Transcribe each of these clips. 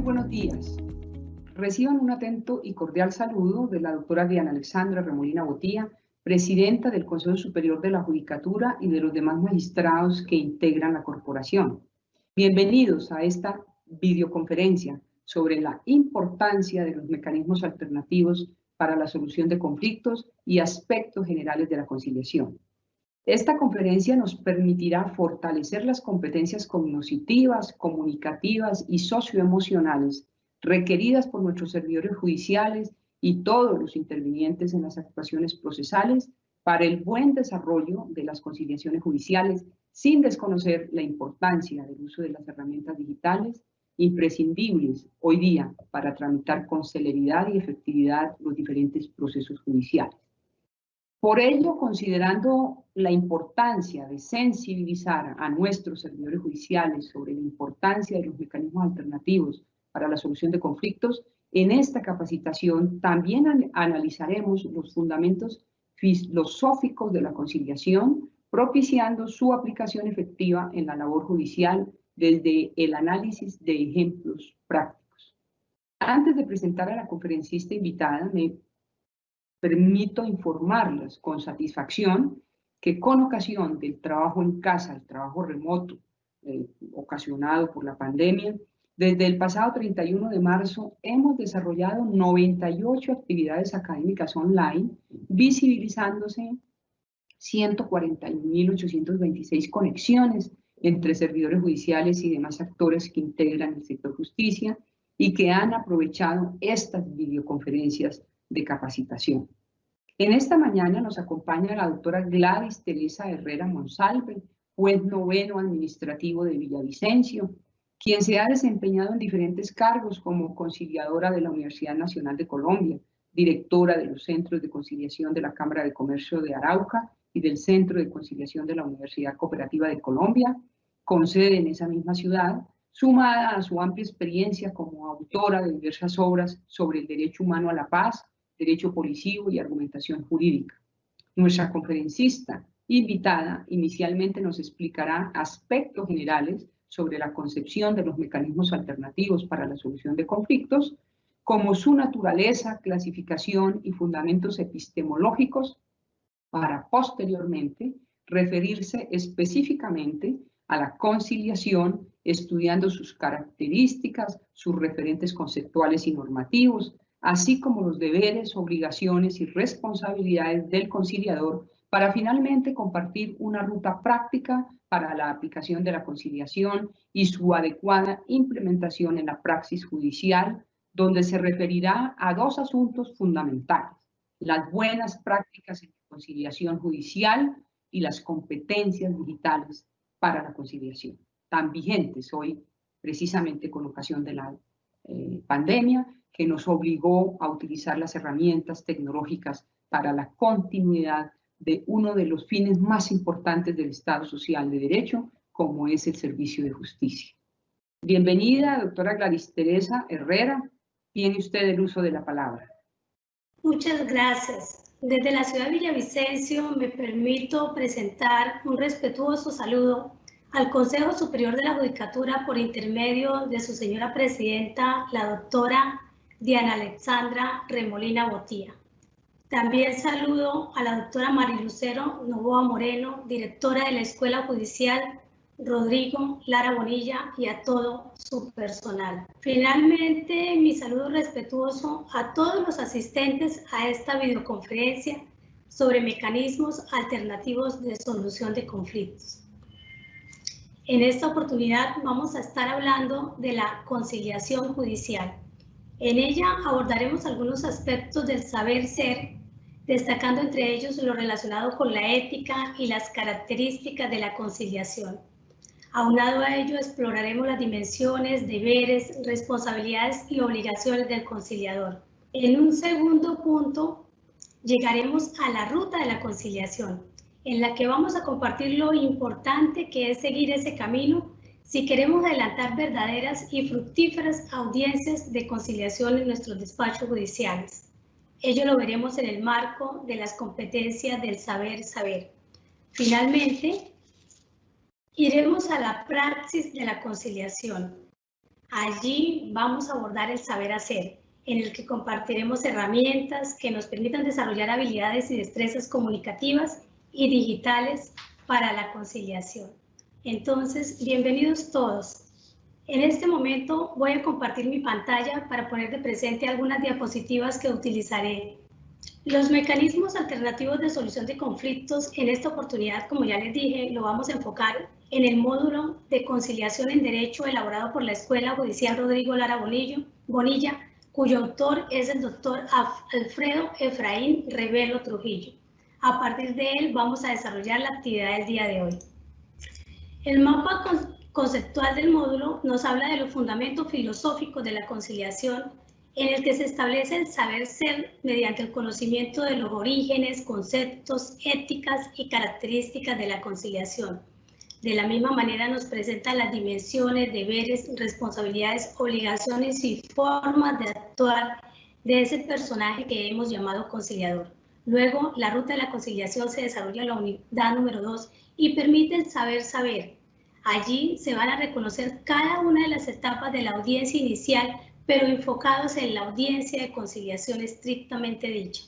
buenos días. Reciban un atento y cordial saludo de la doctora Diana Alexandra Remolina Botía, presidenta del Consejo Superior de la Judicatura y de los demás magistrados que integran la corporación. Bienvenidos a esta videoconferencia sobre la importancia de los mecanismos alternativos para la solución de conflictos y aspectos generales de la conciliación. Esta conferencia nos permitirá fortalecer las competencias cognitivas, comunicativas y socioemocionales requeridas por nuestros servidores judiciales y todos los intervinientes en las actuaciones procesales para el buen desarrollo de las conciliaciones judiciales, sin desconocer la importancia del uso de las herramientas digitales imprescindibles hoy día para tramitar con celeridad y efectividad los diferentes procesos judiciales. Por ello, considerando la importancia de sensibilizar a nuestros servidores judiciales sobre la importancia de los mecanismos alternativos para la solución de conflictos, en esta capacitación también analizaremos los fundamentos filosóficos de la conciliación, propiciando su aplicación efectiva en la labor judicial desde el análisis de ejemplos prácticos. Antes de presentar a la conferencista invitada, me permito informarles con satisfacción que con ocasión del trabajo en casa, el trabajo remoto ocasionado por la pandemia, desde el pasado 31 de marzo hemos desarrollado 98 actividades académicas online, visibilizándose 141.826 conexiones entre servidores judiciales y demás actores que integran el sector justicia y que han aprovechado estas videoconferencias de capacitación. En esta mañana nos acompaña la doctora Gladys Teresa Herrera Monsalve, juez noveno administrativo de Villavicencio, quien se ha desempeñado en diferentes cargos como conciliadora de la Universidad Nacional de Colombia, directora de los Centros de Conciliación de la Cámara de Comercio de Arauca y del Centro de Conciliación de la Universidad Cooperativa de Colombia, con sede en esa misma ciudad, sumada a su amplia experiencia como autora de diversas obras sobre el derecho humano a la paz, derecho policivo y argumentación jurídica. Nuestra conferencista invitada inicialmente nos explicará aspectos generales sobre la concepción de los mecanismos alternativos para la solución de conflictos, como su naturaleza, clasificación y fundamentos epistemológicos, para posteriormente referirse específicamente a la conciliación, estudiando sus características, sus referentes conceptuales y normativos, así como los deberes, obligaciones y responsabilidades del conciliador, para finalmente compartir una ruta práctica para la aplicación de la conciliación y su adecuada implementación en la praxis judicial, donde se referirá a dos asuntos fundamentales: las buenas prácticas en conciliación judicial y las competencias digitales para la conciliación, tan vigentes hoy precisamente con ocasión de la pandemia, que nos obligó a utilizar las herramientas tecnológicas para la continuidad de uno de los fines más importantes del Estado Social de Derecho, como es el servicio de justicia. Bienvenida, doctora Gladys Teresa Herrera. Tiene usted el uso de la palabra. Muchas gracias. Desde la ciudad de Villavicencio me permito presentar un respetuoso saludo al Consejo Superior de la Judicatura por intermedio de su señora presidenta, la doctora Diana Alexandra Remolina Botía. También saludo a la doctora Marilucero Novoa Moreno, directora de la Escuela Judicial Rodrigo Lara Bonilla, y a todo su personal. Finalmente, mi saludo respetuoso a todos los asistentes a esta videoconferencia sobre mecanismos alternativos de solución de conflictos. En esta oportunidad vamos a estar hablando de la conciliación judicial. En ella abordaremos algunos aspectos del saber ser, destacando entre ellos lo relacionado con la ética y las características de la conciliación. Aunado a ello, exploraremos las dimensiones, deberes, responsabilidades y obligaciones del conciliador. En un segundo punto, llegaremos a la ruta de la conciliación, en la que vamos a compartir lo importante que es seguir ese camino si queremos adelantar verdaderas y fructíferas audiencias de conciliación en nuestros despachos judiciales. Ello lo veremos en el marco de las competencias del saber. Finalmente, iremos a la praxis de la conciliación, Allí vamos a abordar el saber hacer, en el que compartiremos herramientas que nos permitan desarrollar habilidades y destrezas comunicativas y digitales para la conciliación. Entonces, bienvenidos todos. En este momento voy a compartir mi pantalla para poner de presente algunas diapositivas que utilizaré. Los mecanismos alternativos de solución de conflictos, en esta oportunidad, como ya les dije, lo vamos a enfocar en el módulo de conciliación en derecho elaborado por la Escuela Judicial Rodrigo Lara Bonilla, cuyo autor es el doctor Alfredo Efraín Revelo Trujillo. A partir de él vamos a desarrollar la actividad del día de hoy. El mapa conceptual del módulo nos habla de los fundamentos filosóficos de la conciliación, en el que se establece el saber ser mediante el conocimiento de los orígenes, conceptos, éticas y características de la conciliación. De la misma manera nos presenta las dimensiones, deberes, responsabilidades, obligaciones y formas de actuar de ese personaje que hemos llamado conciliador. Luego, la ruta de la conciliación se desarrolla en la unidad número 2 y permite el saber saber. Allí se van a reconocer cada una de las etapas de la audiencia inicial, pero enfocados en la audiencia de conciliación estrictamente dicha.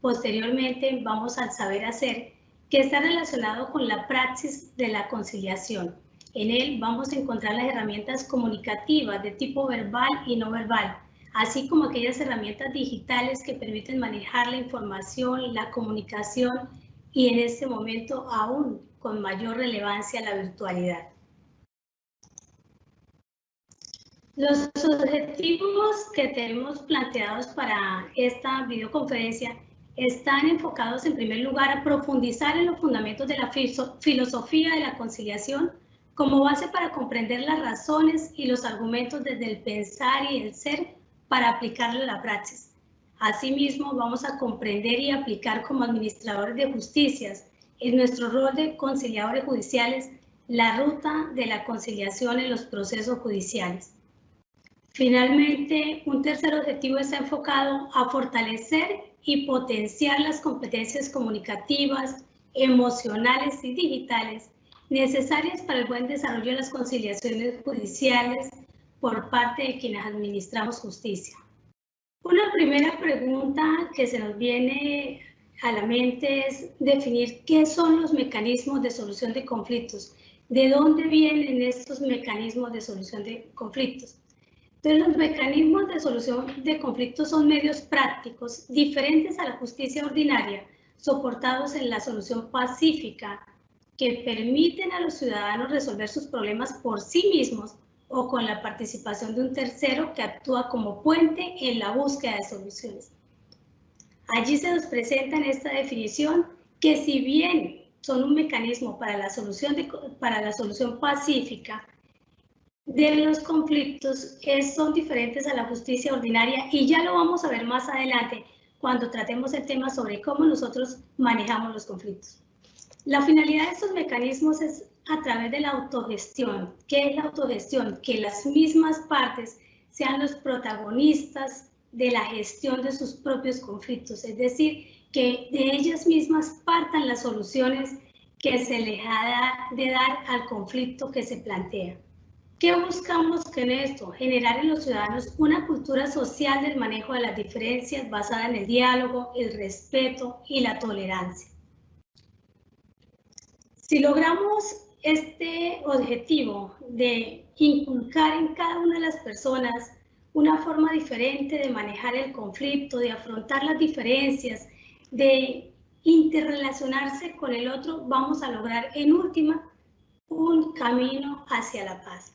Posteriormente vamos al saber hacer, que está relacionado con la praxis de la conciliación. En él vamos a encontrar las herramientas comunicativas de tipo verbal y no verbal, así como aquellas herramientas digitales que permiten manejar la información, la comunicación y en este momento aún con mayor relevancia la virtualidad. Los objetivos que tenemos planteados para esta videoconferencia están enfocados en primer lugar a profundizar en los fundamentos de la filosofía de la conciliación como base para comprender las razones y los argumentos desde el pensar y el ser para aplicarlo a la praxis. Asimismo, vamos a comprender y aplicar como administradores de justicias en nuestro rol de conciliadores judiciales la ruta de la conciliación en los procesos judiciales. Finalmente, un tercer objetivo está enfocado a fortalecer y potenciar las competencias comunicativas, emocionales y digitales necesarias para el buen desarrollo de las conciliaciones judiciales por parte de quienes administramos justicia. Una primera pregunta que se nos viene a la mente es definir qué son los mecanismos de solución de conflictos, de dónde vienen estos mecanismos de solución de conflictos. Entonces, los mecanismos de solución de conflictos son medios prácticos diferentes a la justicia ordinaria, soportados en la solución pacífica, que permiten a los ciudadanos resolver sus problemas por sí mismos o con la participación de un tercero que actúa como puente en la búsqueda de soluciones. Allí se nos presenta en esta definición que si bien son un mecanismo para la solución pacífica, de los conflictos son diferentes a la justicia ordinaria y ya lo vamos a ver más adelante cuando tratemos el tema sobre cómo nosotros manejamos los conflictos. La finalidad de estos mecanismos es a través de la autogestión. ¿Qué es la autogestión? Que las mismas partes sean los protagonistas de la gestión de sus propios conflictos, es decir, que de ellas mismas partan las soluciones que se les ha de dar al conflicto que se plantea. ¿Qué buscamos con esto? Generar en los ciudadanos una cultura social del manejo de las diferencias basada en el diálogo, el respeto y la tolerancia. Si logramos este objetivo de inculcar en cada una de las personas una forma diferente de manejar el conflicto, de afrontar las diferencias, de interrelacionarse con el otro, vamos a lograr en última un camino hacia la paz.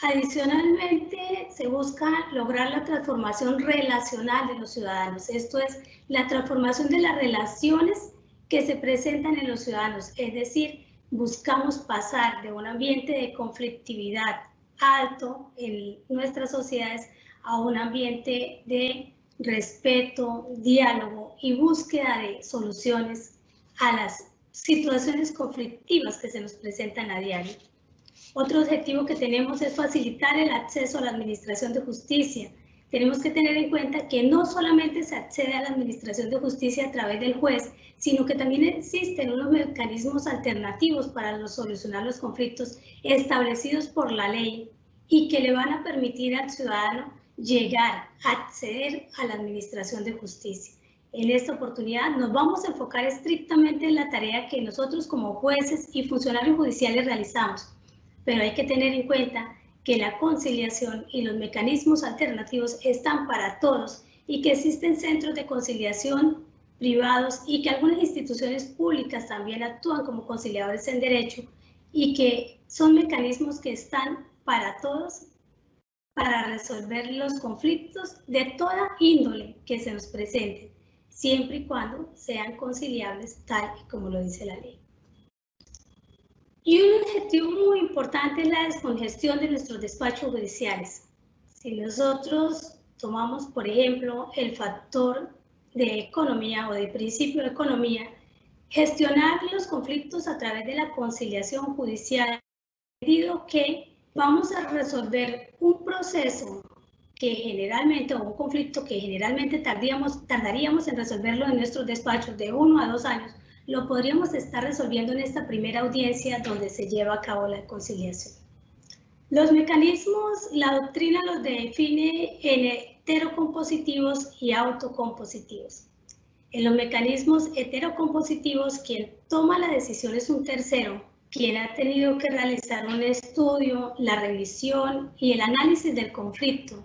Adicionalmente, se busca lograr la transformación relacional de los ciudadanos, esto es, la transformación de las relaciones que se presentan en los ciudadanos, es decir, buscamos pasar de un ambiente de conflictividad alto en nuestras sociedades a un ambiente de respeto, diálogo y búsqueda de soluciones a las situaciones conflictivas que se nos presentan a diario. Otro objetivo que tenemos es facilitar el acceso a la administración de justicia. Tenemos que tener en cuenta que no solamente se accede a la administración de justicia a través del juez, sino que también existen unos mecanismos alternativos para solucionar los conflictos establecidos por la ley y que le van a permitir al ciudadano llegar a acceder a la administración de justicia. En esta oportunidad nos vamos a enfocar estrictamente en la tarea que nosotros como jueces y funcionarios judiciales realizamos, pero hay que tener en cuenta que la conciliación y los mecanismos alternativos están para todos y que existen centros de conciliación privados y que algunas instituciones públicas también actúan como conciliadores en derecho y que son mecanismos que están para todos para resolver los conflictos de toda índole que se nos presenten, siempre y cuando sean conciliables tal y como lo dice la ley. Y un objetivo muy importante es la descongestión de nuestros despachos judiciales. Si nosotros tomamos, por ejemplo, el factor de economía o de principio de economía, gestionar los conflictos a través de la conciliación judicial, debido que vamos a resolver un proceso que generalmente, o un conflicto que generalmente tardaríamos en resolverlo en nuestros despachos de 1 a 2 años, lo podríamos estar resolviendo en esta primera audiencia donde se lleva a cabo la conciliación. Los mecanismos, la doctrina los define en heterocompositivos y autocompositivos. En los mecanismos heterocompositivos, quien toma la decisión es un tercero, quien ha tenido que realizar un estudio, la revisión y el análisis del conflicto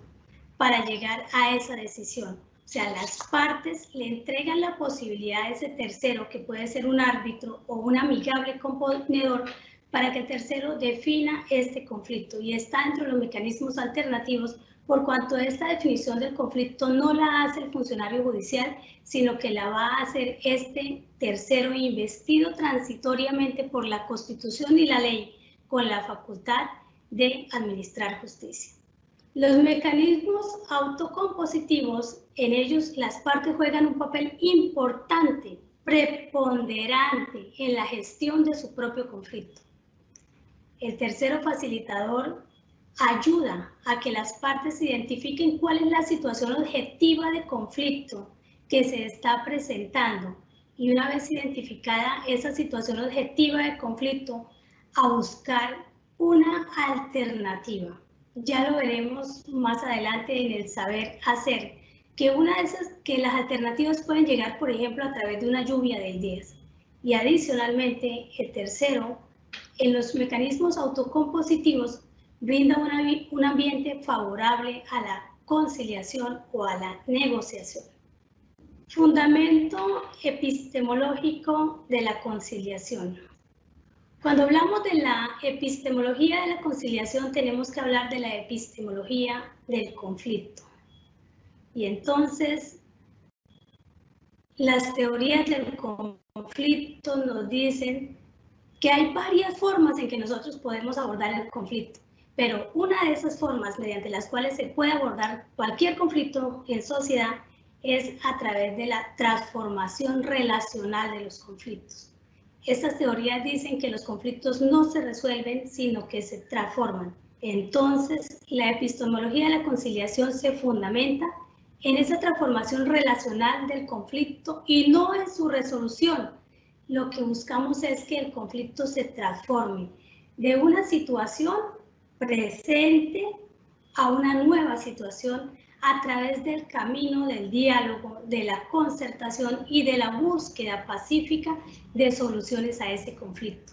para llegar a esa decisión. O sea, las partes le entregan la posibilidad a ese tercero, que puede ser un árbitro o un amigable componedor, para que el tercero defina este conflicto, y está dentro de los mecanismos alternativos, por cuanto esta definición del conflicto no la hace el funcionario judicial, sino que la va a hacer este tercero investido transitoriamente por la Constitución y la ley, con la facultad de administrar justicia. Los mecanismos autocompositivos, en ellos las partes juegan un papel importante, preponderante en la gestión de su propio conflicto. El tercero facilitador ayuda a que las partes identifiquen cuál es la situación objetiva de conflicto que se está presentando, y una vez identificada esa situación objetiva de conflicto, a buscar una alternativa. Ya lo veremos más adelante en el saber hacer, que una de esas, que las alternativas pueden llegar, por ejemplo, a través de una lluvia de ideas. Y adicionalmente, el tercero, en los mecanismos autocompositivos, brinda un ambiente favorable a la conciliación o a la negociación. Fundamento epistemológico de la conciliación. Cuando hablamos de la epistemología de la conciliación, tenemos que hablar de la epistemología del conflicto. Y entonces, las teorías del conflicto nos dicen que hay varias formas en que nosotros podemos abordar el conflicto, pero una de esas formas mediante las cuales se puede abordar cualquier conflicto en sociedad es a través de la transformación relacional de los conflictos. Estas teorías dicen que los conflictos no se resuelven, sino que se transforman. Entonces, la epistemología de la conciliación se fundamenta en esa transformación relacional del conflicto y no en su resolución. Lo que buscamos es que el conflicto se transforme de una situación presente a una nueva situación a través del camino del diálogo, de la concertación y de la búsqueda pacífica de soluciones a ese conflicto.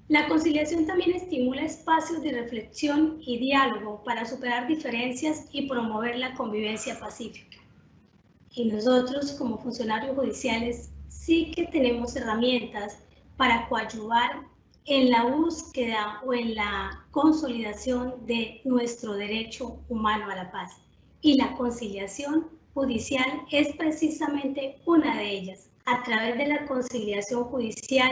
La conciliación también estimula espacios de reflexión y diálogo para superar diferencias y promover la convivencia pacífica. Y nosotros, como funcionarios judiciales, sí que tenemos herramientas para coadyuvar en la búsqueda o en la consolidación de nuestro derecho humano a la paz. Y la conciliación judicial es precisamente una de ellas. A través de la conciliación judicial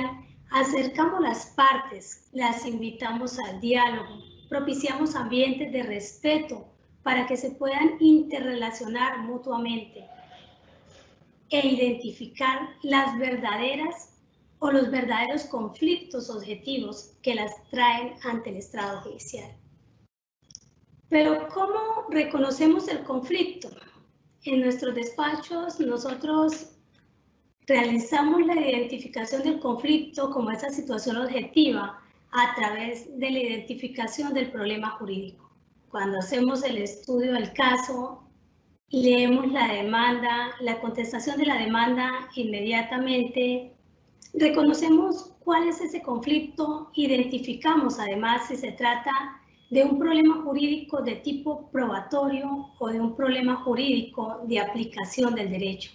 acercamos las partes, las invitamos al diálogo, propiciamos ambientes de respeto para que se puedan interrelacionar mutuamente e identificar las verdaderas o los verdaderos conflictos objetivos que las traen ante el estrado judicial. Pero ¿cómo reconocemos el conflicto? En nuestros despachos nosotros realizamos la identificación del conflicto como esa situación objetiva a través de la identificación del problema jurídico. Cuando hacemos el estudio del caso, leemos la demanda, la contestación de la demanda inmediatamente, reconocemos cuál es ese conflicto, identificamos además si se trata de un problema jurídico de tipo probatorio o de un problema jurídico de aplicación del derecho.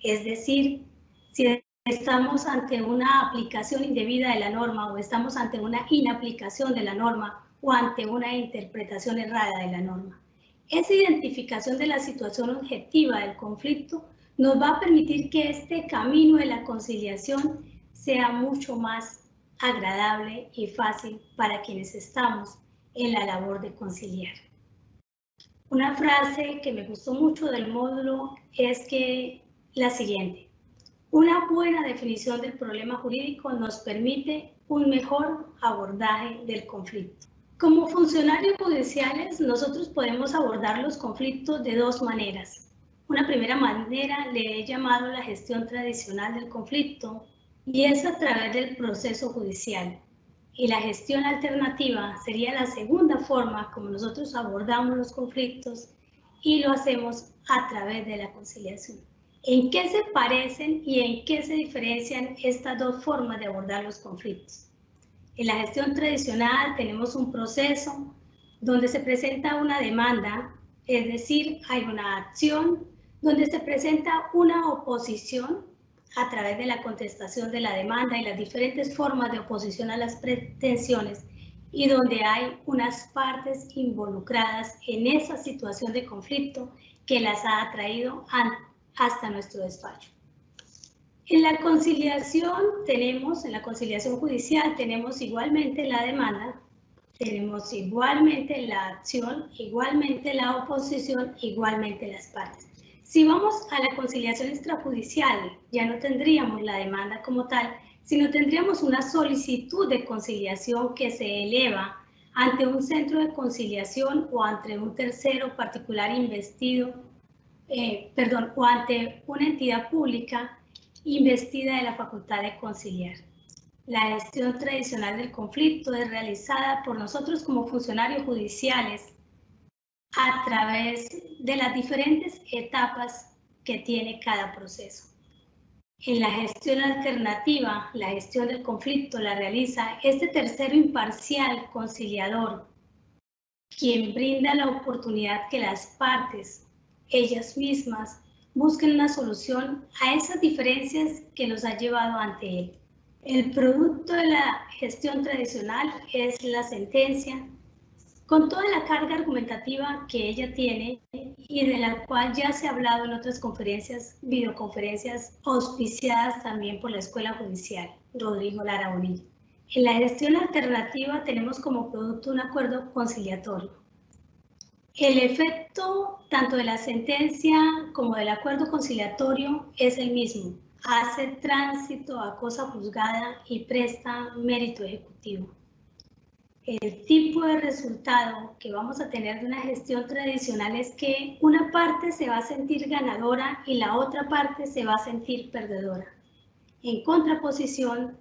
Es decir, si estamos ante una aplicación indebida de la norma o estamos ante una inaplicación de la norma o ante una interpretación errada de la norma. Esa identificación de la situación objetiva del conflicto nos va a permitir que este camino de la conciliación sea mucho más agradable y fácil para quienes estamos en la labor de conciliar. Una frase que me gustó mucho del módulo es que la siguiente: una buena definición del problema jurídico nos permite un mejor abordaje del conflicto. Como funcionarios judiciales, nosotros podemos abordar los conflictos de dos maneras. Una primera manera le he llamado la gestión tradicional del conflicto, y es a través del proceso judicial. Y la gestión alternativa sería la segunda forma como nosotros abordamos los conflictos, y lo hacemos a través de la conciliación. ¿En qué se parecen y en qué se diferencian estas dos formas de abordar los conflictos? En la gestión tradicional tenemos un proceso donde se presenta una demanda, es decir, hay una acción donde se presenta una oposición a través de la contestación de la demanda y las diferentes formas de oposición a las pretensiones, y donde hay unas partes involucradas en esa situación de conflicto que las ha atraído hasta nuestro despacho. En la conciliación en la conciliación judicial tenemos igualmente la demanda, tenemos igualmente la acción, igualmente la oposición, igualmente las partes. Si vamos a la conciliación extrajudicial, ya no tendríamos la demanda como tal, sino tendríamos una solicitud de conciliación que se eleva ante un centro de conciliación o ante un tercero particular investido, o ante una entidad pública investida de la facultad de conciliar. La gestión tradicional del conflicto es realizada por nosotros como funcionarios judiciales a través de las diferentes etapas que tiene cada proceso. En la gestión alternativa, la gestión del conflicto la realiza este tercero imparcial conciliador, quien brinda la oportunidad que las partes, ellas mismas, busquen una solución a esas diferencias que los ha llevado ante él. El producto de la gestión tradicional es la sentencia, con toda la carga argumentativa que ella tiene y de la cual ya se ha hablado en otras conferencias, videoconferencias auspiciadas también por la Escuela Judicial Rodrigo Lara Bonilla. En la gestión alternativa tenemos como producto un acuerdo conciliatorio. El efecto tanto de la sentencia como del acuerdo conciliatorio es el mismo. Hace tránsito a cosa juzgada y presta mérito ejecutivo. El tipo de resultado que vamos a tener de una gestión tradicional es que una parte se va a sentir ganadora y la otra parte se va a sentir perdedora. En contraposición,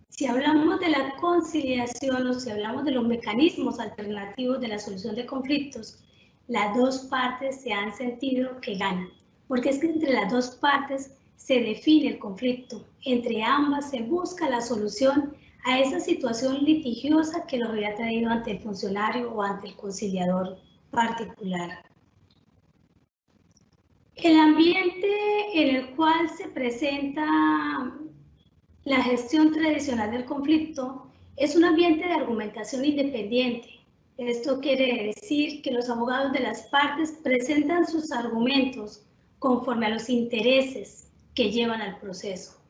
si hablamos de la conciliación o si hablamos de los mecanismos alternativos de la solución de conflictos, las dos partes se han sentido que ganan, porque es que entre las dos partes se define el conflicto, entre ambas se busca la solución a esa situación litigiosa que los había traído ante el funcionario o ante el conciliador particular. El ambiente en el cual se presenta la gestión tradicional del conflicto es un ambiente de argumentación independiente. Esto quiere decir que los abogados de las partes presentan sus argumentos conforme a los intereses que llevan al proceso.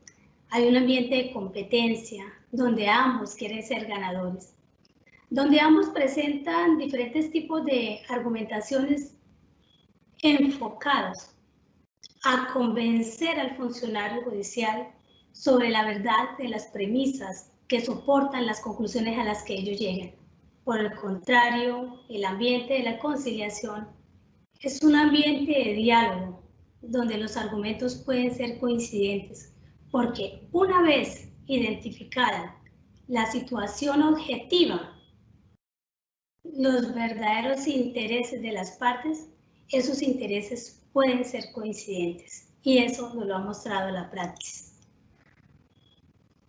Hay un ambiente de competencia donde ambos quieren ser ganadores, donde ambos presentan diferentes tipos de argumentaciones enfocados a convencer al funcionario judicial sobre la verdad de las premisas que soportan las conclusiones a las que ellos llegan. Por el contrario, el ambiente de la conciliación es un ambiente de diálogo, donde los argumentos pueden ser coincidentes, porque una vez identificada la situación objetiva, los verdaderos intereses de las partes, esos intereses pueden ser coincidentes y eso nos lo ha mostrado la praxis.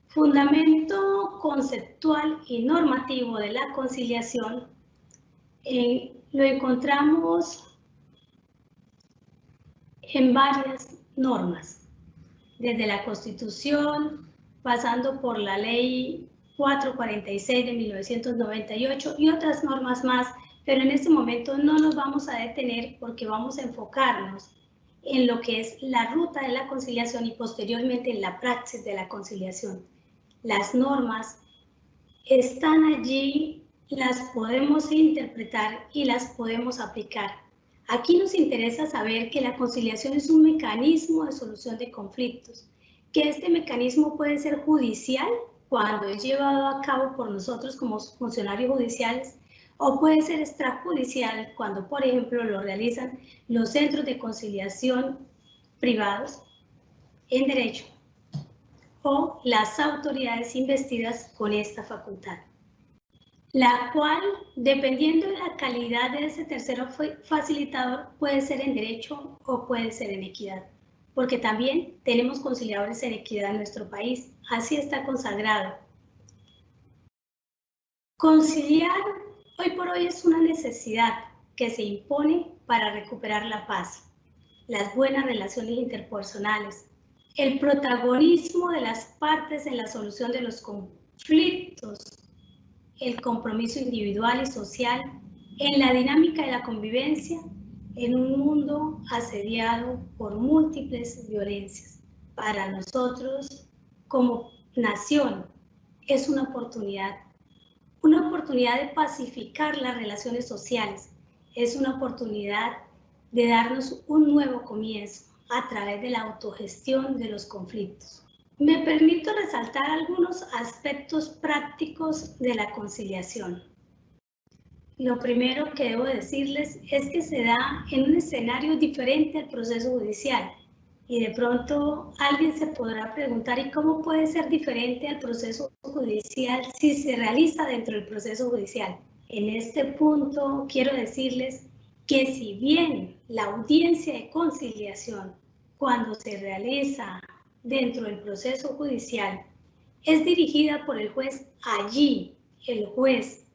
Fundamento conceptual y normativo de la conciliación lo encontramos en varias normas, desde la Constitución, pasando por la Ley 446 de 1998 y otras normas más, pero en este momento no nos vamos a detener porque vamos a enfocarnos en lo que es la ruta de la conciliación y posteriormente en la praxis de la conciliación. Las normas están allí, las podemos interpretar y las podemos aplicar. Aquí nos interesa saber que la conciliación es un mecanismo de solución de conflictos, que este mecanismo puede ser judicial cuando es llevado a cabo por nosotros como funcionarios judiciales, o puede ser extrajudicial cuando, por ejemplo, lo realizan los centros de conciliación privados en derecho o las autoridades investidas con esta facultad, la cual, dependiendo de la calidad de ese tercero facilitador, puede ser en derecho o puede ser en equidad, porque también tenemos conciliadores en equidad en nuestro país, así está consagrado. Conciliar hoy por hoy es una necesidad que se impone para recuperar la paz, las buenas relaciones interpersonales, el protagonismo de las partes en la solución de los conflictos, el compromiso individual y social en la dinámica de la convivencia en un mundo asediado por múltiples violencias. Para nosotros, como nación, es una oportunidad de pacificar las relaciones sociales, es una oportunidad de darnos un nuevo comienzo a través de la autogestión de los conflictos. Me permito resaltar algunos aspectos prácticos de la conciliación. Lo primero que debo decirles es que se da en un escenario diferente al proceso judicial. Y de pronto alguien se podrá preguntar, ¿y cómo puede ser diferente al proceso judicial si se realiza dentro del proceso judicial? En este punto quiero decirles que si bien la audiencia de conciliación, cuando se realiza dentro del proceso judicial, es dirigida por el juez, allí el juez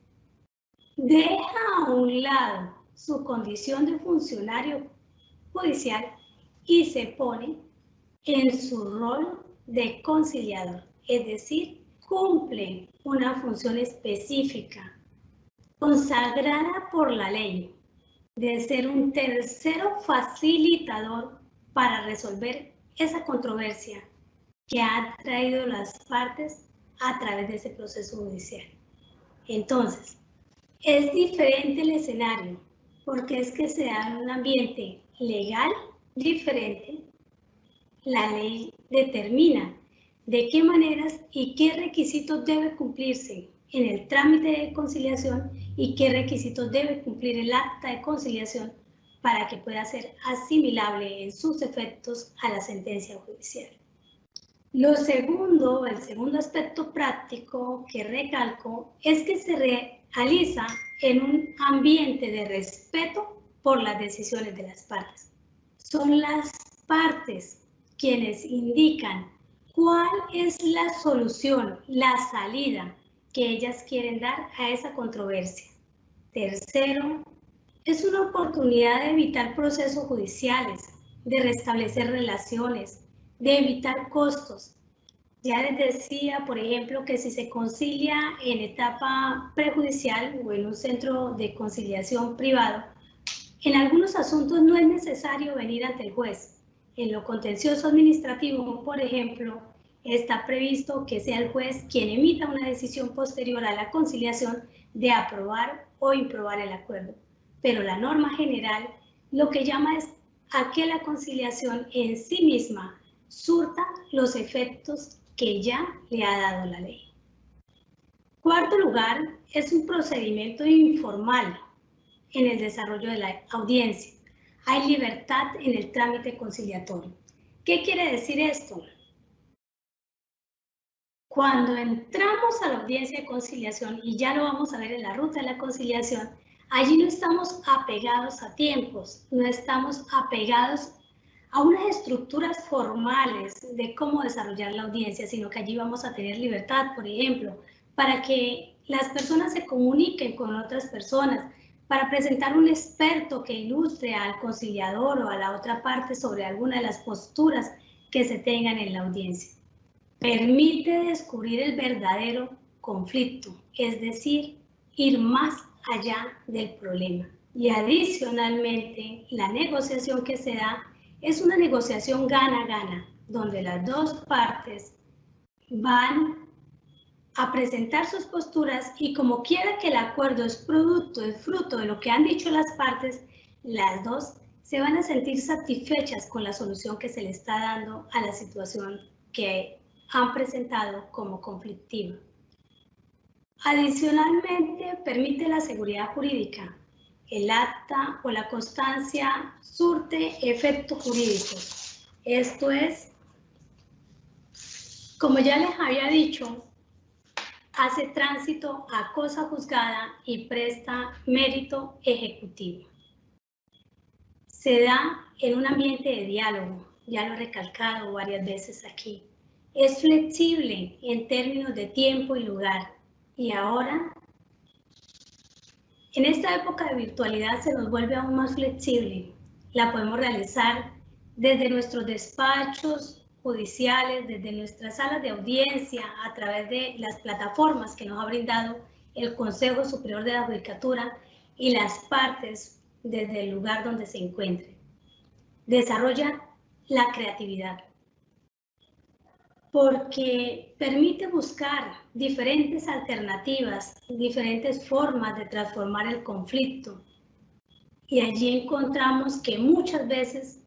deja a un lado su condición de funcionario judicial y se pone en su rol de conciliador, es decir, cumple una función específica consagrada por la ley de ser un tercero facilitador para resolver esa controversia que han traído las partes a través de ese proceso judicial. Entonces, es diferente el escenario porque es que se da en un ambiente legal diferente. La ley determina de qué maneras y qué requisitos debe cumplirse en el trámite de conciliación y qué requisitos debe cumplir el acta de conciliación para que pueda ser asimilable en sus efectos a la sentencia judicial. El segundo aspecto práctico que recalco es que se realiza en un ambiente de respeto por las decisiones de las partes. Son las partes quienes indican cuál es la solución, la salida que ellas quieren dar a esa controversia. Tercero, es una oportunidad de evitar procesos judiciales, de restablecer relaciones, de evitar costos. Ya les decía, por ejemplo, que si se concilia en etapa prejudicial o en un centro de conciliación privado, en algunos asuntos no es necesario venir ante el juez. En lo contencioso administrativo, por ejemplo, está previsto que sea el juez quien emita una decisión posterior a la conciliación de aprobar o improbar el acuerdo. Pero la norma general lo que llama es a que la conciliación en sí misma surta los efectos que ya le ha dado la ley. Cuarto lugar, es un procedimiento informal en el desarrollo de la audiencia. Hay libertad en el trámite conciliatorio. ¿Qué quiere decir esto? Cuando entramos a la audiencia de conciliación, y ya lo vamos a ver en la ruta de la conciliación, allí no estamos apegados a tiempos, no estamos apegados a unas estructuras formales de cómo desarrollar la audiencia, sino que allí vamos a tener libertad, por ejemplo, para que las personas se comuniquen con otras personas, para presentar un experto que ilustre al conciliador o a la otra parte sobre alguna de las posturas que se tengan en la audiencia. Permite descubrir el verdadero conflicto, es decir, ir más allá del problema. Y adicionalmente, la negociación que se da es una negociación gana-gana, donde las dos partes van a presentar sus posturas y como quiera que el acuerdo es fruto de lo que han dicho las partes, las dos se van a sentir satisfechas con la solución que se le está dando a la situación que han presentado como conflictiva. Adicionalmente, permite la seguridad jurídica. El acta o la constancia surte efectos jurídicos. Esto es, como ya les había dicho, hace tránsito a cosa juzgada y presta mérito ejecutivo. Se da en un ambiente de diálogo, ya lo he recalcado varias veces aquí. Es flexible en términos de tiempo y lugar. Y ahora, en esta época de virtualidad se nos vuelve aún más flexible. La podemos realizar desde nuestros despachos judiciales, desde nuestras salas de audiencia, a través de las plataformas que nos ha brindado el Consejo Superior de la Judicatura y las partes desde el lugar donde se encuentren. Desarrolla la creatividad, porque permite buscar diferentes alternativas, diferentes formas de transformar el conflicto. Y allí encontramos que muchas veces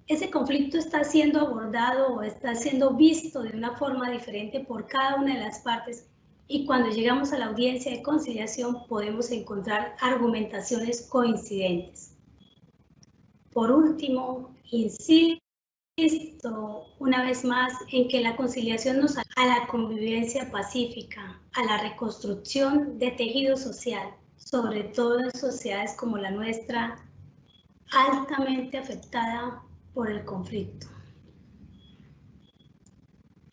ese conflicto está siendo abordado o está siendo visto de una forma diferente por cada una de las partes. Y cuando llegamos a la audiencia de conciliación podemos encontrar argumentaciones coincidentes. Por último, insisto una vez más en que la conciliación nos ayuda a la convivencia pacífica, a la reconstrucción de tejido social, sobre todo en sociedades como la nuestra, altamente afectada por el conflicto.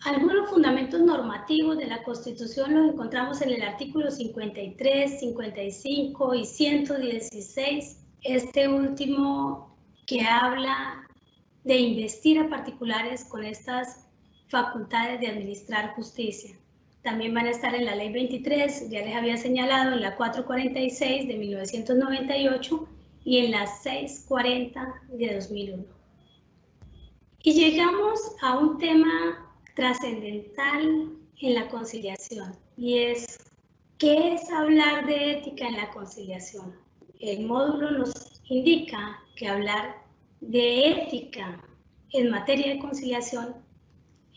Algunos fundamentos normativos de la Constitución los encontramos en el artículo 53, 55 y 116, este último que habla de investir a particulares con estas facultades de administrar justicia. También van a estar en la Ley 23, ya les había señalado, en la 446 de 1998 y en la 640 de 2001. Y llegamos a un tema trascendental en la conciliación, y es, ¿qué es hablar de ética en la conciliación? El módulo nos indica que hablar de ética en materia de conciliación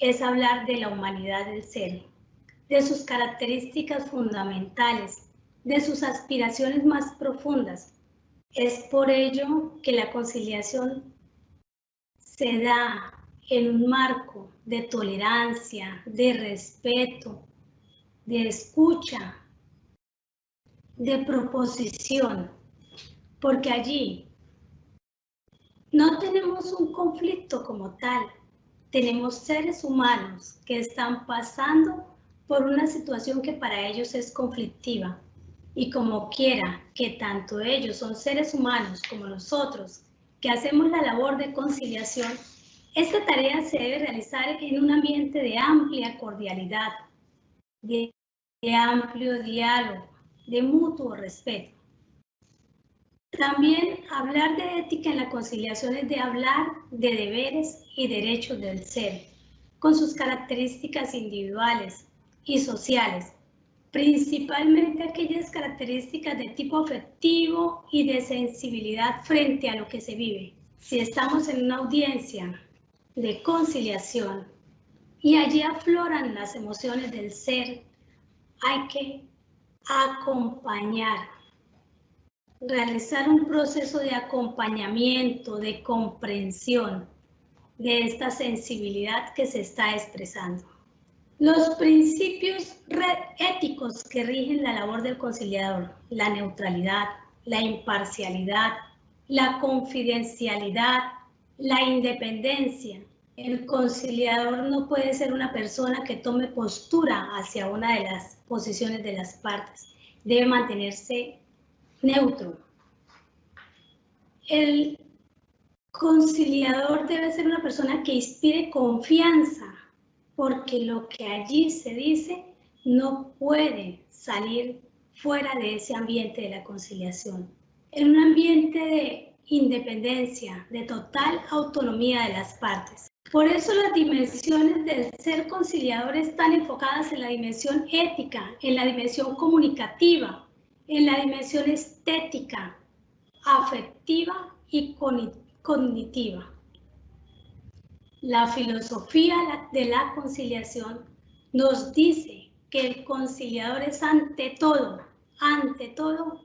es hablar de la humanidad del ser, de sus características fundamentales, de sus aspiraciones más profundas. Es por ello que la conciliación se da en un marco de tolerancia, de respeto, de escucha, de proposición, porque allí no tenemos un conflicto como tal, tenemos seres humanos que están pasando por una situación que para ellos es conflictiva, y como quiera que tanto ellos son seres humanos como nosotros, que hacemos la labor de conciliación, esta tarea se debe realizar en un ambiente de amplia cordialidad, de amplio diálogo, de mutuo respeto. También hablar de ética en la conciliación es de hablar de deberes y derechos del ser, con sus características individuales y sociales, principalmente aquellas características de tipo afectivo y de sensibilidad frente a lo que se vive. Si estamos en una audiencia de conciliación y allí afloran las emociones del ser, hay que acompañar, realizar un proceso de acompañamiento, de comprensión de esta sensibilidad que se está expresando. Los principios éticos que rigen la labor del conciliador: la neutralidad, la imparcialidad, la confidencialidad, la independencia. El conciliador no puede ser una persona que tome postura hacia una de las posiciones de las partes. Debe mantenerse neutro. El conciliador debe ser una persona que inspire confianza, porque lo que allí se dice no puede salir fuera de ese ambiente de la conciliación. En un ambiente de independencia, de total autonomía de las partes. Por eso las dimensiones del ser conciliador están enfocadas en la dimensión ética, en la dimensión comunicativa, en la dimensión estética, afectiva y cognitiva. La filosofía de la conciliación nos dice que el conciliador es ante todo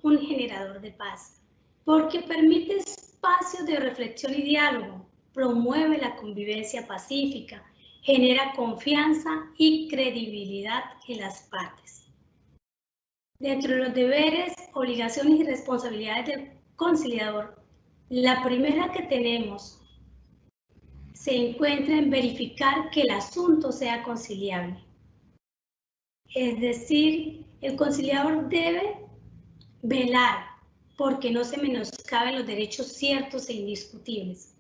un generador de paz, porque permite espacios de reflexión y diálogo, promueve la convivencia pacífica, genera confianza y credibilidad en las partes. Dentro de los deberes, obligaciones y responsabilidades del conciliador, la primera que tenemos se encuentra en verificar que el asunto sea conciliable. Es decir, el conciliador debe velar porque no se menoscaben los derechos ciertos e indiscutibles.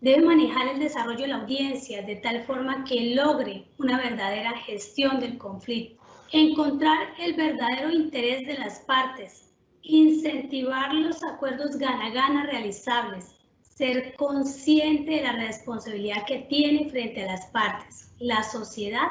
Debe manejar el desarrollo de la audiencia de tal forma que logre una verdadera gestión del conflicto. Encontrar el verdadero interés de las partes. Incentivar los acuerdos gana-gana realizables. Ser consciente de la responsabilidad que tiene frente a las partes, la sociedad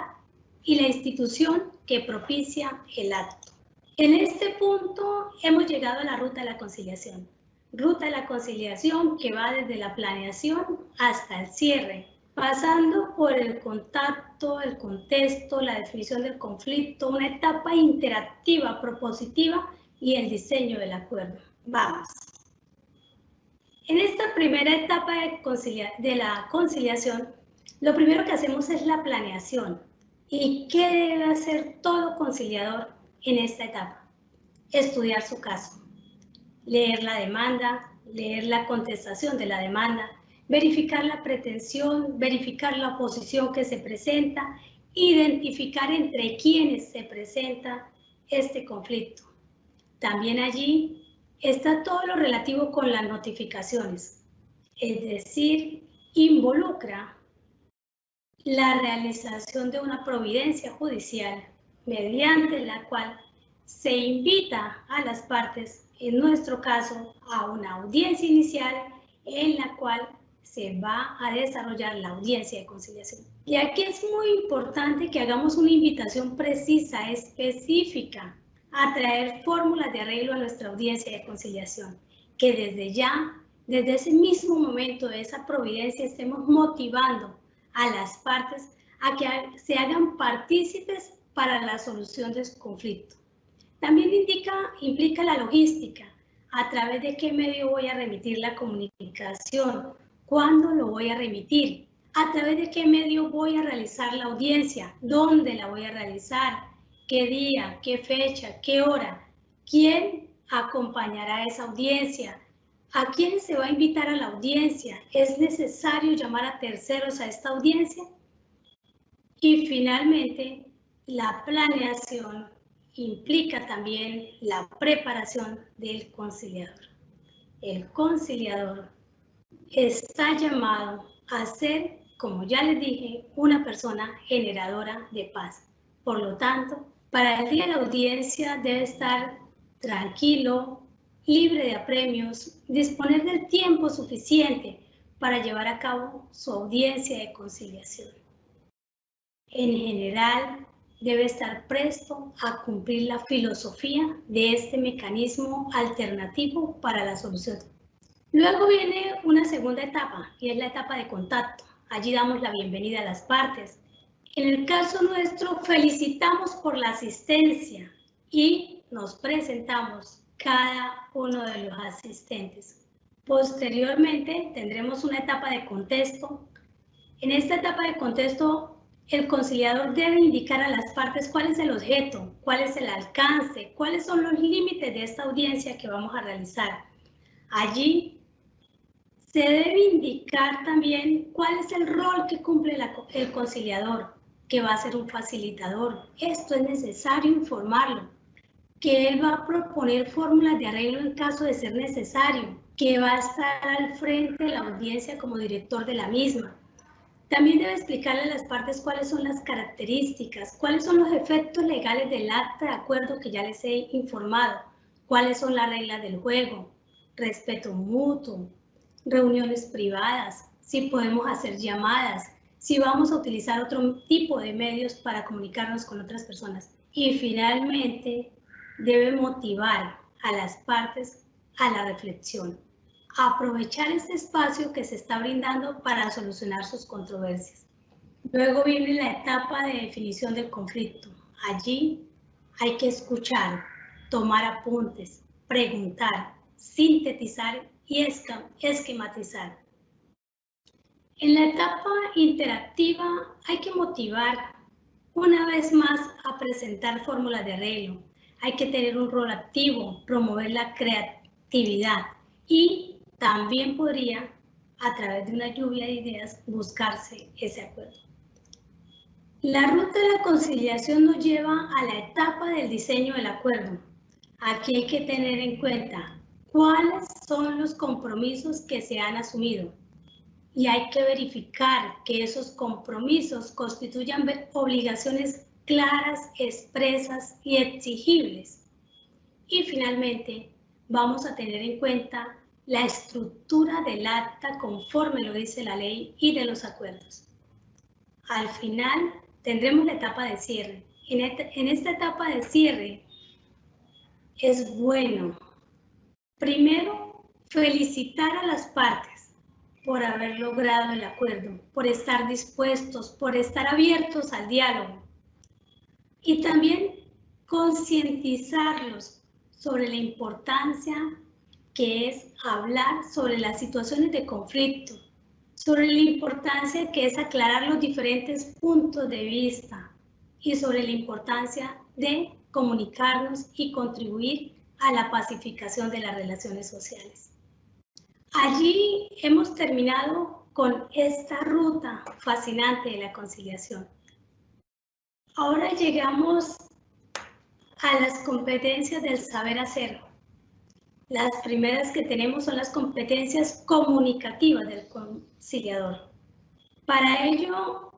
y la institución que propicia el acto. En este punto hemos llegado a la ruta de la conciliación. Ruta de la conciliación que va desde la planeación hasta el cierre, pasando por el contacto, el contexto, la definición del conflicto, una etapa interactiva, propositiva y el diseño del acuerdo. Vamos. En esta primera etapa de la conciliación, lo primero que hacemos es la planeación. ¿Y qué debe hacer todo conciliador en esta etapa? Estudiar su caso, leer la demanda, leer la contestación de la demanda, verificar la pretensión, verificar la oposición que se presenta, identificar entre quienes se presenta este conflicto. También allí está todo lo relativo con las notificaciones, es decir, involucra la realización de una providencia judicial mediante la cual se invita a las partes, en nuestro caso, a una audiencia inicial en la cual se va a desarrollar la audiencia de conciliación. Y aquí es muy importante que hagamos una invitación precisa, específica, a traer fórmulas de arreglo a nuestra audiencia de conciliación, que desde ya, desde ese mismo momento de esa providencia, estemos motivando a las partes a que se hagan partícipes para la solución de su conflicto. También implica la logística, a través de qué medio voy a remitir la comunicación, cuándo lo voy a remitir, a través de qué medio voy a realizar la audiencia, dónde la voy a realizar, qué día, qué fecha, qué hora, quién acompañará esa audiencia, a quién se va a invitar a la audiencia, ¿es necesario llamar a terceros a esta audiencia? Y finalmente, la planeación implica también la preparación del conciliador. El conciliador está llamado a ser, como ya les dije, una persona generadora de paz. Por lo tanto, para el día de la audiencia debe estar tranquilo, libre de apremios, disponer del tiempo suficiente para llevar a cabo su audiencia de conciliación. En general, debe estar presto a cumplir la filosofía de este mecanismo alternativo para la solución. Luego viene una segunda etapa, y es la etapa de contacto. Allí damos la bienvenida a las partes. En el caso nuestro, felicitamos por la asistencia y nos presentamos cada uno de los asistentes. Posteriormente, tendremos una etapa de contexto. En esta etapa de contexto, el conciliador debe indicar a las partes cuál es el objeto, cuál es el alcance, cuáles son los límites de esta audiencia que vamos a realizar. Allí se debe indicar también cuál es el rol que cumple el conciliador, que va a ser un facilitador. Esto es necesario informarlo, que él va a proponer fórmulas de arreglo en caso de ser necesario, que va a estar al frente de la audiencia como director de la misma. También debe explicarle a las partes cuáles son las características, cuáles son los efectos legales del acta de acuerdo que ya les he informado, cuáles son las reglas del juego, respeto mutuo, reuniones privadas, si podemos hacer llamadas, si vamos a utilizar otro tipo de medios para comunicarnos con otras personas. Y finalmente, debe motivar a las partes a la reflexión, aprovechar este espacio que se está brindando para solucionar sus controversias. Luego viene la etapa de definición del conflicto. Allí hay que escuchar, tomar apuntes, preguntar, sintetizar y esquematizar. En la etapa interactiva hay que motivar una vez más a presentar fórmulas de arreglo. Hay que tener un rol activo, promover la creatividad y también podría, a través de una lluvia de ideas, buscarse ese acuerdo. La ruta de la conciliación nos lleva a la etapa del diseño del acuerdo. Aquí hay que tener en cuenta cuáles son los compromisos que se han asumido y hay que verificar que esos compromisos constituyan obligaciones claras, expresas y exigibles. Y finalmente, vamos a tener en cuenta la estructura del acta conforme lo dice la ley y de los acuerdos. Al final, tendremos la etapa de cierre. En esta etapa de cierre es bueno, primero, felicitar a las partes por haber logrado el acuerdo, por estar dispuestos, por estar abiertos al diálogo. Y también concientizarlos sobre la importancia que es hablar sobre las situaciones de conflicto, sobre la importancia que es aclarar los diferentes puntos de vista y sobre la importancia de comunicarnos y contribuir a la pacificación de las relaciones sociales. Allí hemos terminado con esta ruta fascinante de la conciliación. Ahora llegamos a las competencias del saber hacer. Las primeras que tenemos son las competencias comunicativas del conciliador. Para ello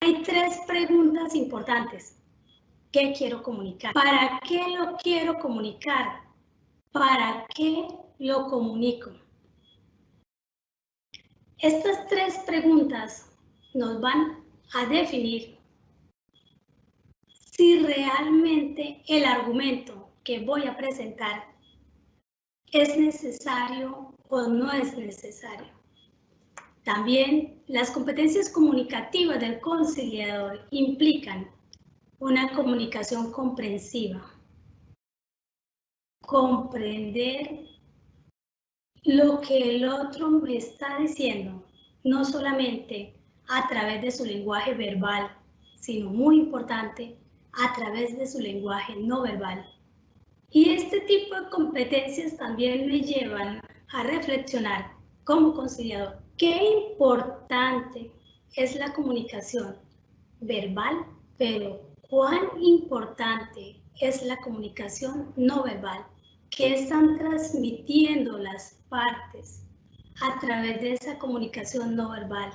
hay tres preguntas importantes. ¿Qué quiero comunicar? ¿Para qué lo quiero comunicar? ¿Para qué lo comunico? Estas tres preguntas nos van a definir si realmente el argumento que voy a presentar es necesario o no es necesario. También las competencias comunicativas del conciliador implican una comunicación comprensiva, comprender lo que el otro me está diciendo, no solamente a través de su lenguaje verbal, sino muy importante, a través de su lenguaje no verbal. Y este tipo de competencias también me llevan a reflexionar como conciliador qué importante es la comunicación verbal, pero cuán importante es la comunicación no verbal. ¿Qué están transmitiendo las partes a través de esa comunicación no verbal?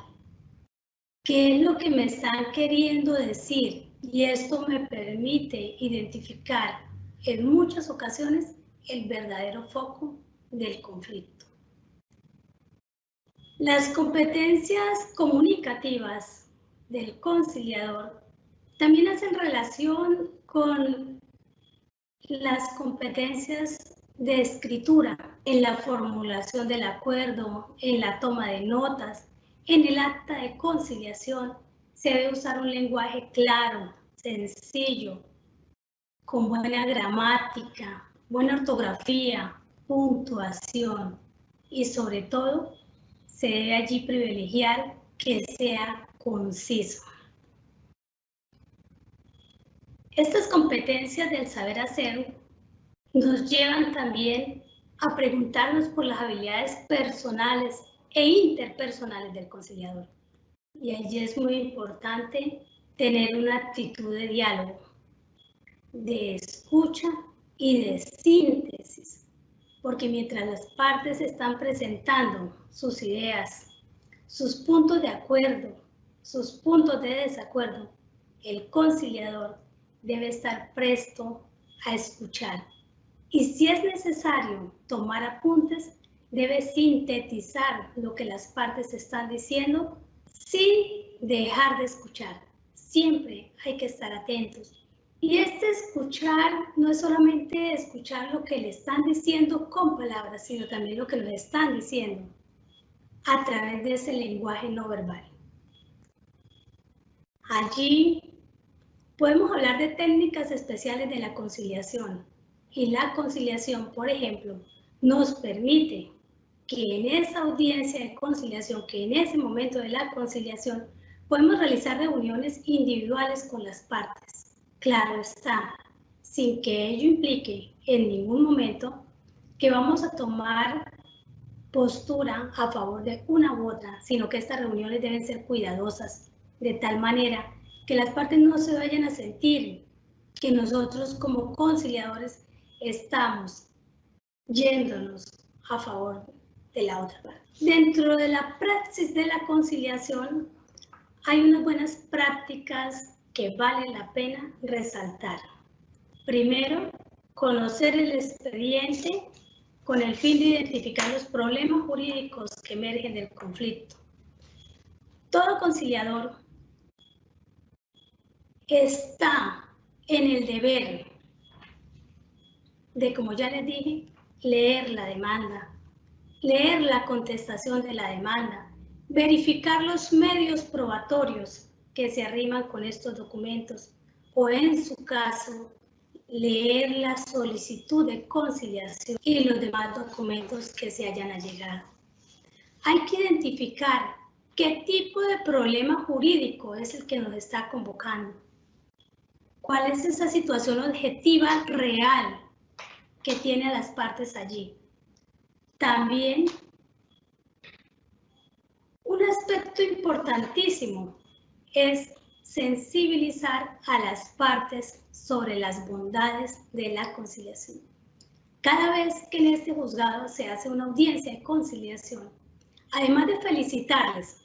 ¿Qué es lo que me están queriendo decir? Y esto me permite identificar en muchas ocasiones el verdadero foco del conflicto. Las competencias comunicativas del conciliador también hacen relación con las competencias de escritura, en la formulación del acuerdo, en la toma de notas, en el acta de conciliación. Se debe usar un lenguaje claro, sencillo, con buena gramática, buena ortografía, puntuación y sobre todo se debe allí privilegiar que sea conciso. Estas competencias del saber hacer nos llevan también a preguntarnos por las habilidades personales e interpersonales del conciliador. Y allí es muy importante tener una actitud de diálogo, de escucha y de síntesis, porque mientras las partes están presentando sus ideas, sus puntos de acuerdo, sus puntos de desacuerdo, el conciliador debe estar presto a escuchar. Y si es necesario tomar apuntes, debe sintetizar lo que las partes están diciendo sin dejar de escuchar. Siempre hay que estar atentos. Y este escuchar no es solamente escuchar lo que le están diciendo con palabras, sino también lo que nos están diciendo a través de ese lenguaje no verbal. Allí podemos hablar de técnicas especiales de la conciliación. Y la conciliación, por ejemplo, nos permite que en esa audiencia de conciliación, que en ese momento de la conciliación, podemos realizar reuniones individuales con las partes. Claro está, sin que ello implique en ningún momento que vamos a tomar postura a favor de una u otra, sino que estas reuniones deben ser cuidadosas, de tal manera que las partes no se vayan a sentir que nosotros como conciliadores estamos yéndonos a favor de la otra parte. Dentro de la praxis de la conciliación hay unas buenas prácticas que vale la pena resaltar. Primero, conocer el expediente con el fin de identificar los problemas jurídicos que emergen del conflicto. Todo conciliador está en el deber de, como ya les dije, leer la demanda, leer la contestación de la demanda, verificar los medios probatorios que se arriman con estos documentos o, en su caso, leer la solicitud de conciliación y los demás documentos que se hayan allegado. Hay que identificar qué tipo de problema jurídico es el que nos está convocando. ¿Cuál es esa situación objetiva real que tiene a las partes allí? También un aspecto importantísimo es sensibilizar a las partes sobre las bondades de la conciliación. Cada vez que en este juzgado se hace una audiencia de conciliación, además de felicitarles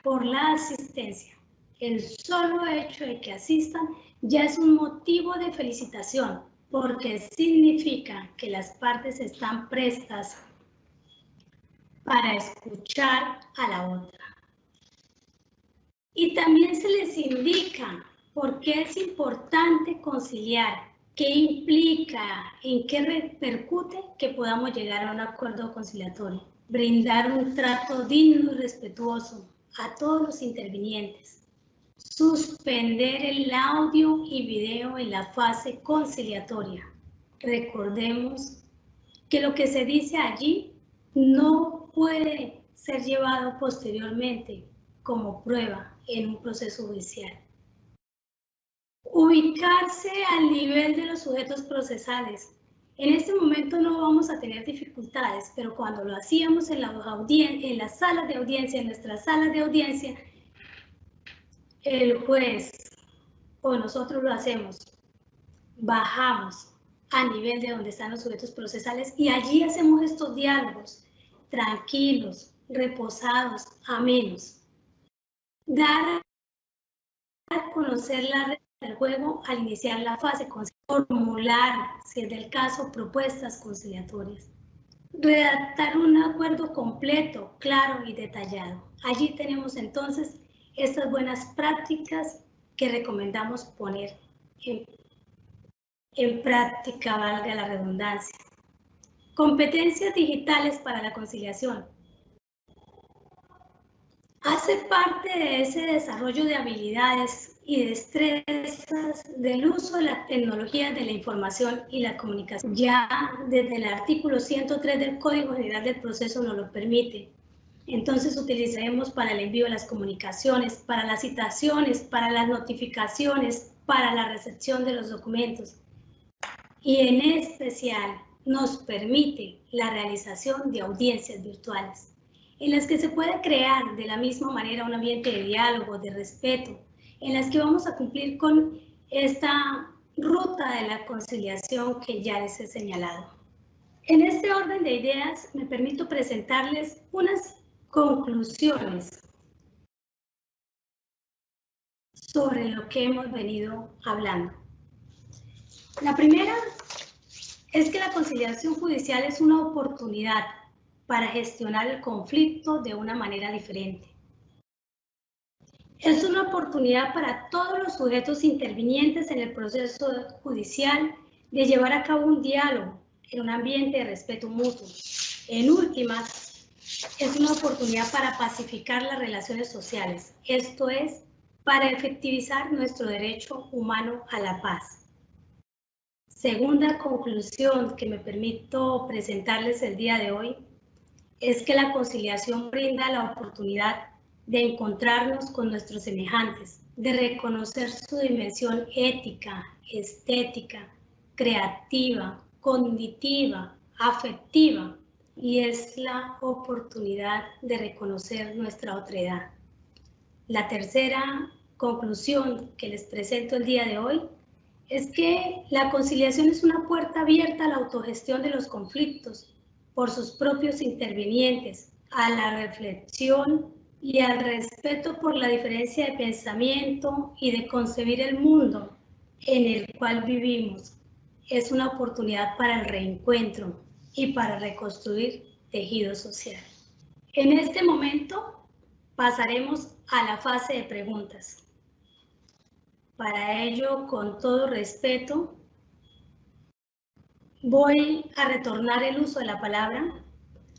por la asistencia, el solo hecho de que asistan ya es un motivo de felicitación, porque significa que las partes están prestas para escuchar a la otra. Y también se les indica por qué es importante conciliar, qué implica, en qué repercute que podamos llegar a un acuerdo conciliatorio. Brindar un trato digno y respetuoso a todos los intervinientes. Suspender el audio y video en la fase conciliatoria. Recordemos que lo que se dice allí no puede ser llevado posteriormente como prueba en un proceso judicial. Ubicarse al nivel de los sujetos procesales. En este momento no vamos a tener dificultades, pero cuando lo hacíamos en las salas de audiencia, en nuestras salas de audiencia, el juez o nosotros lo hacemos, bajamos a nivel de donde están los sujetos procesales y allí hacemos estos diálogos tranquilos, reposados, amenos. Dar a conocer la regla del juego al iniciar la fase, formular, si es del caso, propuestas conciliatorias. Redactar un acuerdo completo, claro y detallado. Allí tenemos entonces estas buenas prácticas que recomendamos poner en práctica, valga la redundancia. Competencias digitales para la conciliación. Hace parte de ese desarrollo de habilidades y destrezas del uso de las tecnologías de la información y la comunicación. Ya desde el artículo 103 del Código General del Proceso nos lo permite. Entonces utilizaremos para el envío de las comunicaciones, para las citaciones, para las notificaciones, para la recepción de los documentos. Y en especial nos permite la realización de audiencias virtuales, en las que se puede crear de la misma manera un ambiente de diálogo, de respeto, en las que vamos a cumplir con esta ruta de la conciliación que ya les he señalado. En este orden de ideas me permito presentarles unas conclusiones sobre lo que hemos venido hablando. La primera es que la conciliación judicial es una oportunidad para gestionar el conflicto de una manera diferente. Es una oportunidad para todos los sujetos intervinientes en el proceso judicial de llevar a cabo un diálogo en un ambiente de respeto mutuo. En últimas, es una oportunidad para pacificar las relaciones sociales, esto es, para efectivizar nuestro derecho humano a la paz. Segunda conclusión que me permito presentarles el día de hoy es que la conciliación brinda la oportunidad de encontrarnos con nuestros semejantes, de reconocer su dimensión ética, estética, creativa, cognitiva, afectiva, y es la oportunidad de reconocer nuestra otredad. La tercera conclusión que les presento el día de hoy es que la conciliación es una puerta abierta a la autogestión de los conflictos por sus propios intervinientes, a la reflexión y al respeto por la diferencia de pensamiento y de concebir el mundo en el cual vivimos. Es una oportunidad para el reencuentro y para reconstruir tejido social. En este momento pasaremos a la fase de preguntas. Para ello, con todo respeto, voy a retornar el uso de la palabra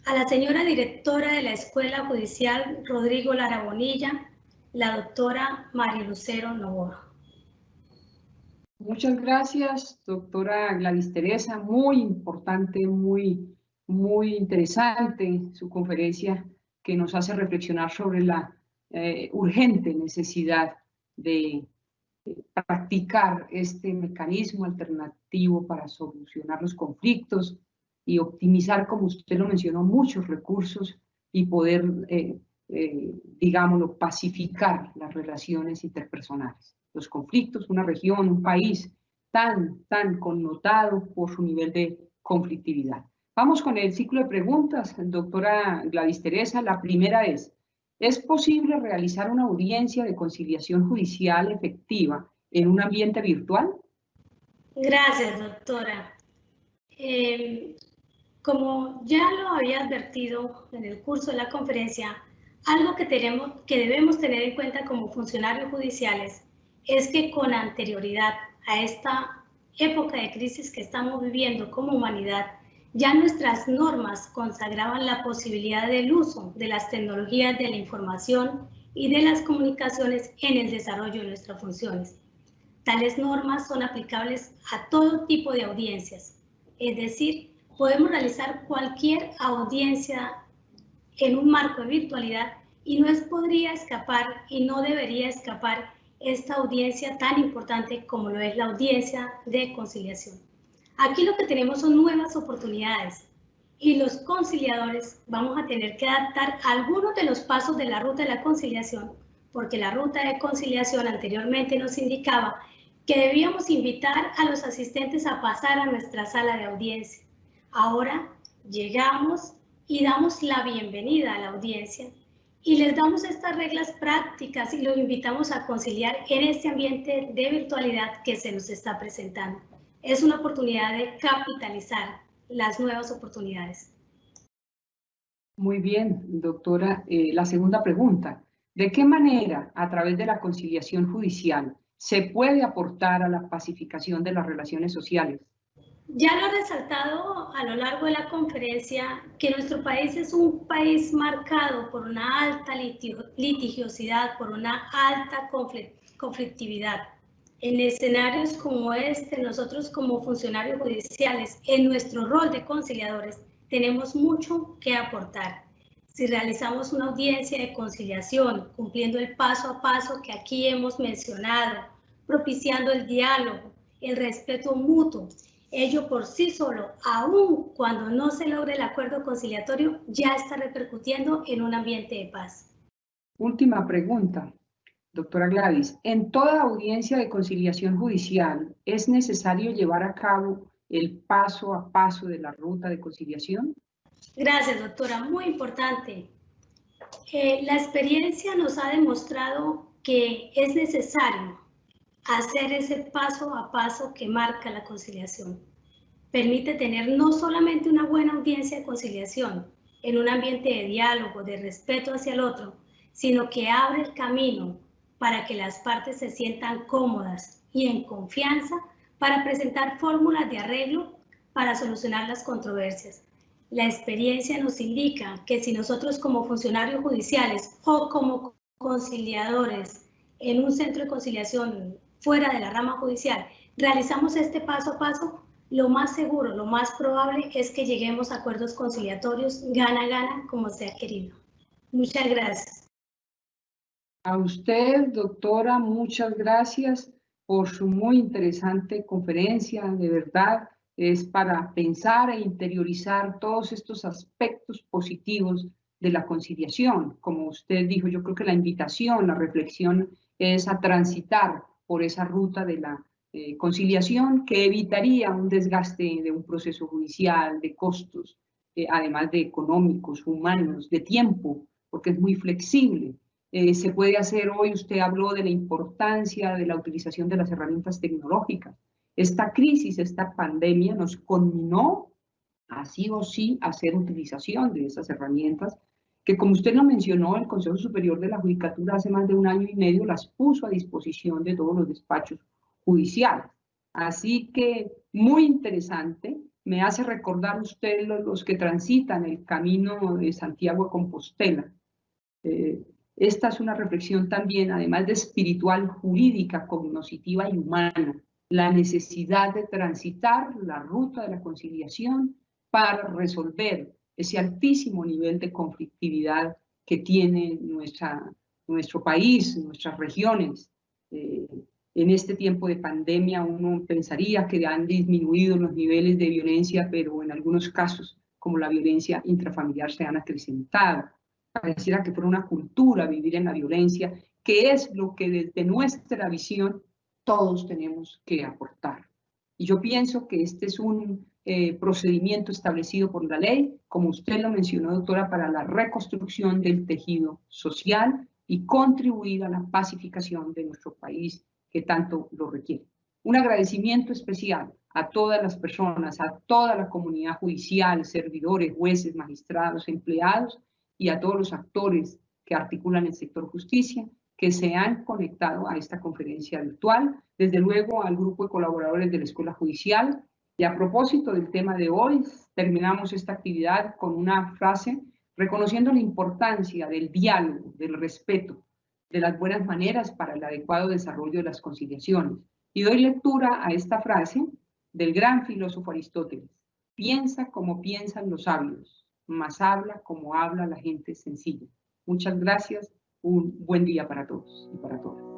a la señora directora de la Escuela Judicial Rodrigo Lara Bonilla, la doctora María Lucero Novoa. Muchas gracias, doctora Gladys Teresa. Muy importante, muy interesante su conferencia que nos hace reflexionar sobre la urgente necesidad de practicar este mecanismo alternativo para solucionar los conflictos y optimizar, como usted lo mencionó, muchos recursos y poder, digámoslo, pacificar las relaciones interpersonales. Los conflictos, una región, un país tan connotado por su nivel de conflictividad. Vamos con el ciclo de preguntas, doctora Gladys Teresa. La primera ¿es posible realizar una audiencia de conciliación judicial efectiva en un ambiente virtual? Gracias, doctora. Como ya lo había advertido en el curso de la conferencia, algo que debemos tener en cuenta como funcionarios judiciales es que con anterioridad a esta época de crisis que estamos viviendo como humanidad, ya nuestras normas consagraban la posibilidad del uso de las tecnologías de la información y de las comunicaciones en el desarrollo de nuestras funciones. Tales normas son aplicables a todo tipo de audiencias, es decir, podemos realizar cualquier audiencia en un marco de virtualidad y no podría escapar y no debería escapar esta audiencia tan importante como lo es la audiencia de conciliación. Aquí lo que tenemos son nuevas oportunidades y los conciliadores vamos a tener que adaptar algunos de los pasos de la ruta de la conciliación, porque la ruta de conciliación anteriormente nos indicaba que debíamos invitar a los asistentes a pasar a nuestra sala de audiencia. Ahora llegamos y damos la bienvenida a la audiencia y les damos estas reglas prácticas y los invitamos a conciliar en este ambiente de virtualidad que se nos está presentando. Es una oportunidad de capitalizar las nuevas oportunidades. Muy bien, doctora. La segunda pregunta, ¿de qué manera a través de la conciliación judicial se puede aportar a la pacificación de las relaciones sociales? Ya lo he resaltado a lo largo de la conferencia que nuestro país es un país marcado por una alta litigiosidad, por una alta conflictividad. En escenarios como este, nosotros como funcionarios judiciales, en nuestro rol de conciliadores, tenemos mucho que aportar. si realizamos una audiencia de conciliación, cumpliendo el paso a paso que aquí hemos mencionado, propiciando el diálogo, el respeto mutuo, ello por sí solo, aun cuando no se logre el acuerdo conciliatorio, ya está repercutiendo en un ambiente de paz. Última pregunta, doctora Gladys. ¿En toda audiencia de conciliación judicial es necesario llevar a cabo el paso a paso de la ruta de conciliación? Gracias, doctora. Muy importante. La experiencia nos ha demostrado que es necesario hacer ese paso a paso que marca la conciliación. Permite tener no solamente una buena audiencia de conciliación en un ambiente de diálogo, de respeto hacia el otro, sino que abre el camino para que las partes se sientan cómodas y en confianza para presentar fórmulas de arreglo para solucionar las controversias. La experiencia nos indica que si nosotros como funcionarios judiciales o como conciliadores en un centro de conciliación fuera de la rama judicial realizamos este paso a paso, lo más seguro, lo más probable es que lleguemos a acuerdos conciliatorios gana-gana como se ha querido. Muchas gracias. A usted, doctora, muchas gracias por su muy interesante conferencia. De verdad, es para pensar e interiorizar todos estos aspectos positivos de la conciliación. Como usted dijo, yo creo que la invitación, la reflexión es a transitar por esa ruta de la conciliación que evitaría un desgaste de un proceso judicial, de costos, además de económicos, humanos, de tiempo, porque es muy flexible. Se puede hacer hoy, usted habló de la importancia de la utilización de las herramientas tecnológicas. Esta crisis, esta pandemia nos conminó a sí o sí a hacer utilización de esas herramientas que, como usted lo mencionó, el Consejo Superior de la Judicatura hace más de 1 año y medio las puso a disposición de todos los despachos judiciales. Así que muy interesante, me hace recordar usted los que transitan el camino de Santiago a Compostela. Esta es una reflexión también, además de espiritual, jurídica, cognoscitiva y humana, la necesidad de transitar la ruta de la conciliación para resolver ese altísimo nivel de conflictividad que tiene nuestro país, nuestras regiones. En este tiempo de pandemia uno pensaría que han disminuido los niveles de violencia, pero en algunos casos, como la violencia intrafamiliar, se han acrecentado. Pareciera que fuera una cultura vivir en la violencia, que es lo que desde nuestra visión todos tenemos que aportar. Y yo pienso que este es un procedimiento establecido por la ley, como usted lo mencionó, doctora, para la reconstrucción del tejido social y contribuir a la pacificación de nuestro país que tanto lo requiere. Un agradecimiento especial a todas las personas, a toda la comunidad judicial, servidores, jueces, magistrados, empleados, y a todos los actores que articulan el sector justicia, que se han conectado a esta conferencia virtual, desde luego al grupo de colaboradores de la Escuela Judicial. Y a propósito del tema de hoy, terminamos esta actividad con una frase reconociendo la importancia del diálogo, del respeto, de las buenas maneras para el adecuado desarrollo de las conciliaciones. Y doy lectura a esta frase del gran filósofo Aristóteles: piensa como piensan los sabios, más habla como habla la gente sencilla. Muchas gracias, un buen día para todos y para todas.